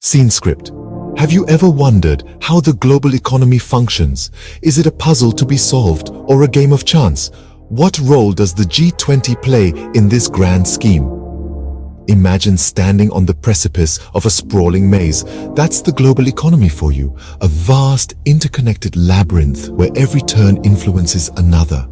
Scene script. Have you ever wondered how the global economy functions? Is it a puzzle to be solved or a game of chance? What role does the G20 play in this grand scheme? Imagine standing on the precipice of a sprawling maze. That's the global economy for you, a vast, interconnected labyrinth where every turn influences another.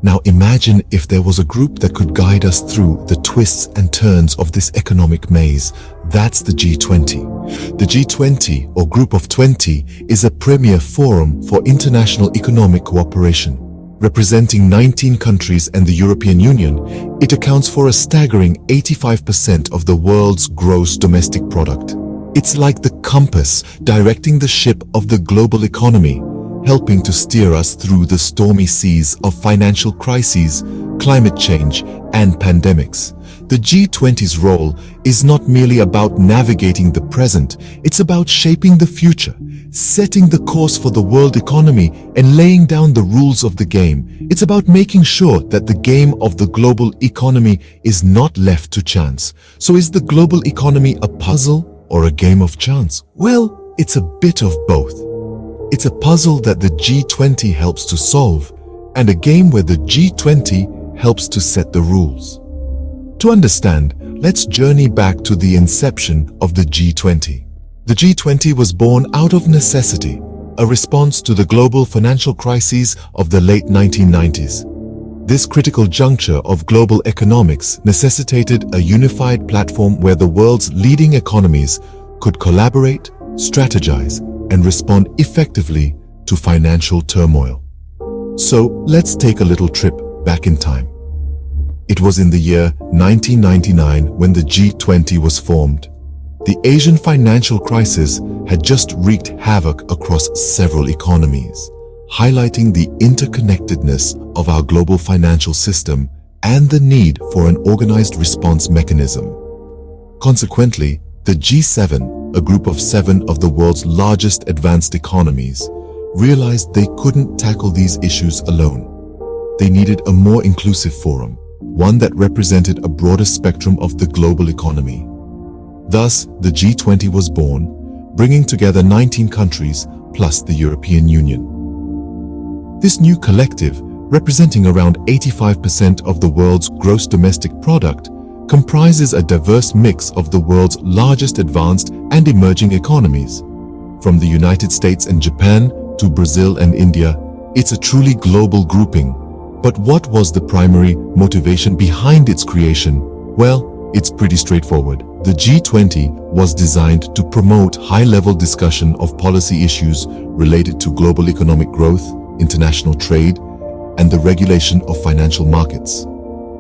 Now imagine if there was a group that could guide us through the twists and turns of this economic maze. That's the G20. The G20, or Group of 20, is a premier forum for international economic cooperation. Representing 19 countries and the European Union, it accounts for a staggering 85% of the world's gross domestic product. It's like the compass directing the ship of the global economy, helping to steer us through the stormy seas of financial crises, climate change, and pandemics. The G20's role is not merely about navigating the present, it's about shaping the future, setting the course for the world economy, and laying down the rules of the game. It's about making sure that the game of the global economy is not left to chance. So is the global economy a puzzle or a game of chance? Well, it's a bit of both. It's a puzzle that the G20 helps to solve, and a game where the G20 helps to set the rules. To understand, let's journey back to the inception of the G20. The G20 was born out of necessity, a response to the global financial crises of the late 1990s. This critical juncture of global economics necessitated a unified platform where the world's leading economies could collaborate, strategize, and respond effectively to financial turmoil. So let's take a little trip back in time. It was in the year 1999 when the G20 was formed. The Asian financial crisis had just wreaked havoc across several economies, highlighting the interconnectedness of our global financial system and the need for an organized response mechanism. Consequently, the G7, a group of 7 of the world's largest advanced economies, realized they couldn't tackle these issues alone. They needed a more inclusive forum, one that represented a broader spectrum of the global economy. Thus, the G20 was born, bringing together 19 countries plus the European Union. This new collective, representing around 85% of the world's gross domestic product, comprises a diverse mix of the world's largest advanced and emerging economies. From the United States and Japan to Brazil and India, it's a truly global grouping. But what was the primary motivation behind its creation? Well, it's pretty straightforward. The G20 was designed to promote high-level discussion of policy issues related to global economic growth, international trade, and the regulation of financial markets.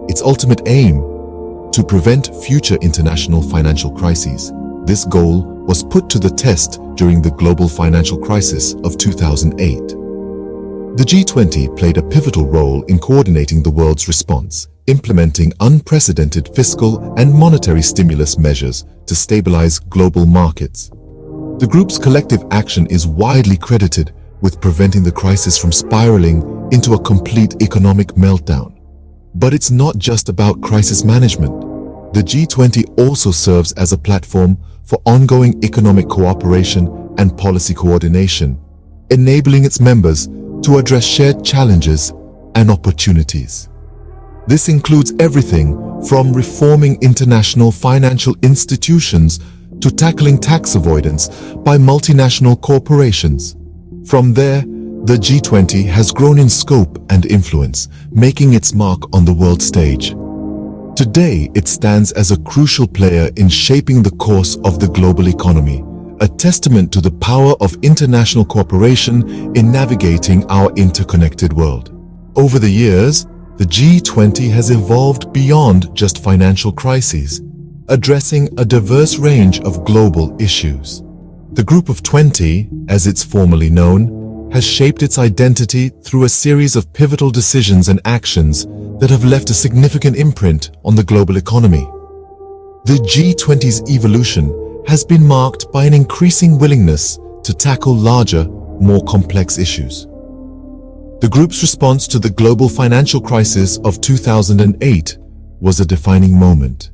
Its ultimate aim: to prevent future international financial crises. This goal was put to the test during the global financial crisis of 2008. The G20 played a pivotal role in coordinating the world's response, implementing unprecedented fiscal and monetary stimulus measures to stabilize global markets. The group's collective action is widely credited with preventing the crisis from spiraling into a complete economic meltdown. But it's not just about crisis management. The G20 also serves as a platform for ongoing economic cooperation and policy coordination, enabling its members to address shared challenges and opportunities. This includes everything from reforming international financial institutions to tackling tax avoidance by multinational corporations. From there, the G20 has grown in scope and influence, making its mark on the world stage. Today, it stands as a crucial player in shaping the course of the global economy, a testament to the power of international cooperation in navigating our interconnected world. Over the years, the G20 has evolved beyond just financial crises, addressing a diverse range of global issues. The Group of 20, as it's formally known, has shaped its identity through a series of pivotal decisions and actions that have left a significant imprint on the global economy. The G20's evolution has been marked by an increasing willingness to tackle larger, more complex issues. The group's response to the global financial crisis of 2008 was a defining moment.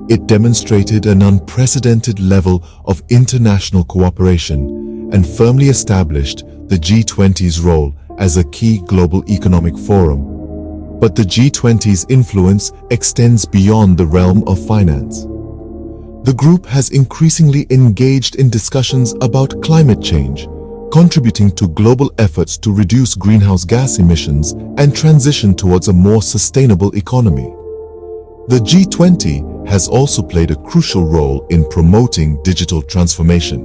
It demonstrated an unprecedented level of international cooperation and firmly established the G20's role as a key global economic forum. But the G20's influence extends beyond the realm of finance. The group has increasingly engaged in discussions about climate change, contributing to global efforts to reduce greenhouse gas emissions and transition towards a more sustainable economy. The G20 has also played a crucial role in promoting digital transformation,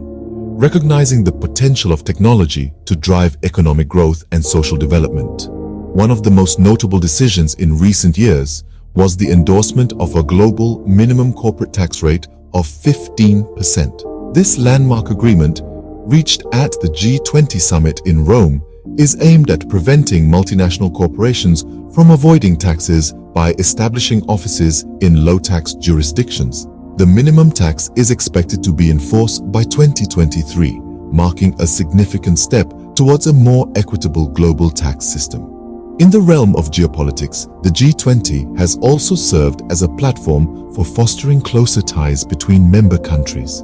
recognizing the potential of technology to drive economic growth and social development. One of the most notable decisions in recent years was the endorsement of a global minimum corporate tax rate of 15%. This landmark agreement, reached at the G20 Summit in Rome, is aimed at preventing multinational corporations from avoiding taxes by establishing offices in low-tax jurisdictions. The minimum tax is expected to be in force by 2023, marking a significant step towards a more equitable global tax system. In the realm of geopolitics, the G20 has also served as a platform for fostering closer ties between member countries.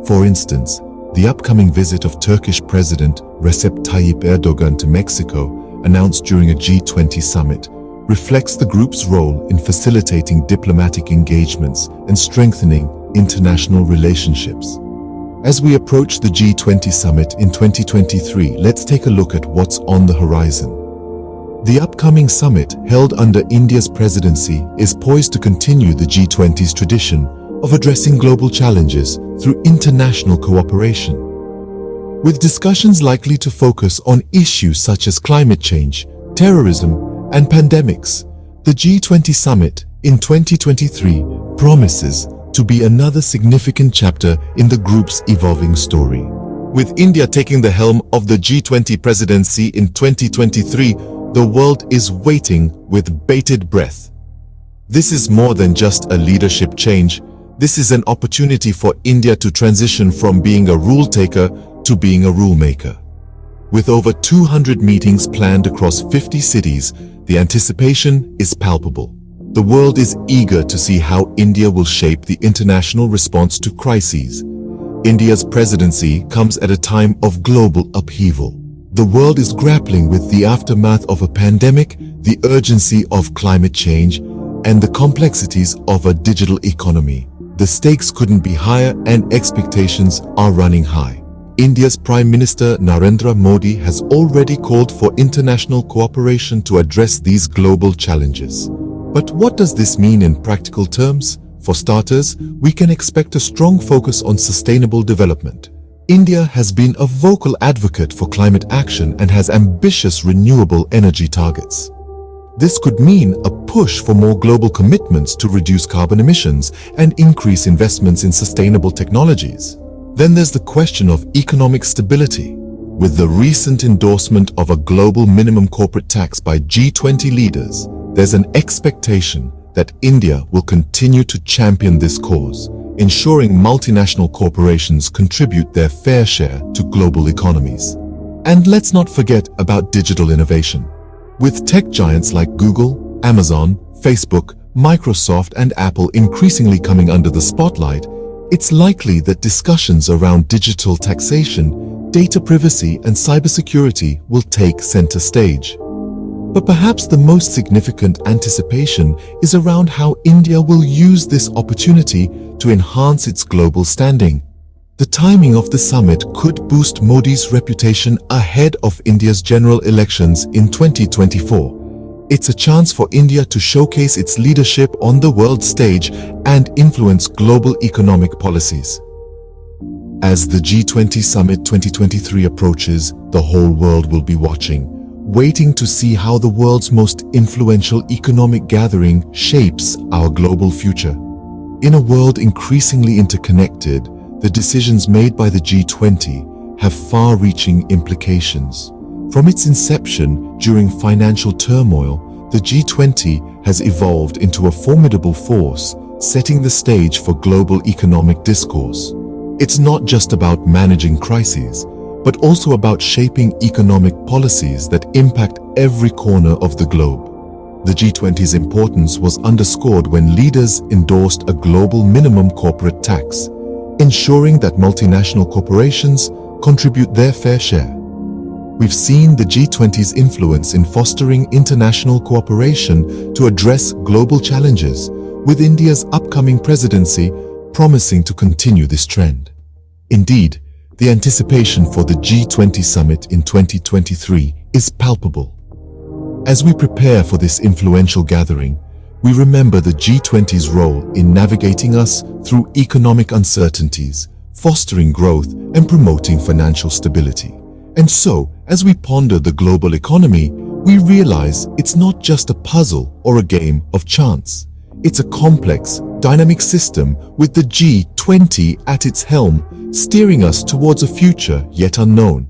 For instance, the upcoming visit of Turkish President Recep Tayyip Erdogan to Mexico, announced during a G20 summit, reflects the group's role in facilitating diplomatic engagements and strengthening international relationships. As we approach the G20 Summit in 2023, let's take a look at what's on the horizon. The upcoming summit, held under India's presidency, is poised to continue the G20's tradition of addressing global challenges through international cooperation. With discussions likely to focus on issues such as climate change, terrorism, and pandemics, the G20 Summit in 2023 promises to be another significant chapter in the group's evolving story. With India taking the helm of the G20 presidency in 2023, the world is waiting with bated breath. This is more than just a leadership change. This is an opportunity for India to transition from being a rule taker to being a rule maker. With over 200 meetings planned across 50 cities, the anticipation is palpable. The world is eager to see how India will shape the international response to crises. India's presidency comes at a time of global upheaval. The world is grappling with the aftermath of a pandemic, the urgency of climate change, and the complexities of a digital economy. The stakes couldn't be higher and expectations are running high. India's Prime Minister Narendra Modi has already called for international cooperation to address these global challenges. But what does this mean in practical terms? For starters, we can expect a strong focus on sustainable development. India has been a vocal advocate for climate action and has ambitious renewable energy targets. This could mean a push for more global commitments to reduce carbon emissions and increase investments in sustainable technologies. Then there's the question of economic stability. With the recent endorsement of a global minimum corporate tax by G20 leaders, there's an expectation that India will continue to champion this cause, ensuring multinational corporations contribute their fair share to global economies. And let's not forget about digital innovation. With tech giants like Google, Amazon, Facebook, Microsoft, and Apple increasingly coming under the spotlight, it's likely that discussions around digital taxation, data privacy, and cybersecurity will take center stage. But perhaps the most significant anticipation is around how India will use this opportunity to enhance its global standing. The timing of the summit could boost Modi's reputation ahead of India's general elections in 2024. It's a chance for India to showcase its leadership on the world stage and influence global economic policies. As the G20 Summit 2023 approaches, the whole world will be watching, waiting to see how the world's most influential economic gathering shapes our global future. In a world increasingly interconnected, the decisions made by the G20 have far-reaching implications. From its inception during financial turmoil, the G20 has evolved into a formidable force, setting the stage for global economic discourse. It's not just about managing crises, but also about shaping economic policies that impact every corner of the globe. The G20's importance was underscored when leaders endorsed a global minimum corporate tax, ensuring that multinational corporations contribute their fair share. We've seen the G20's influence in fostering international cooperation to address global challenges, with India's upcoming presidency promising to continue this trend. Indeed, the anticipation for the G20 Summit in 2023 is palpable. As we prepare for this influential gathering, we remember the G20's role in navigating us through economic uncertainties, fostering growth, and promoting financial stability. And so, as we ponder the global economy, we realize it's not just a puzzle or a game of chance. It's a complex, dynamic system with the G20 at its helm, steering us towards a future yet unknown.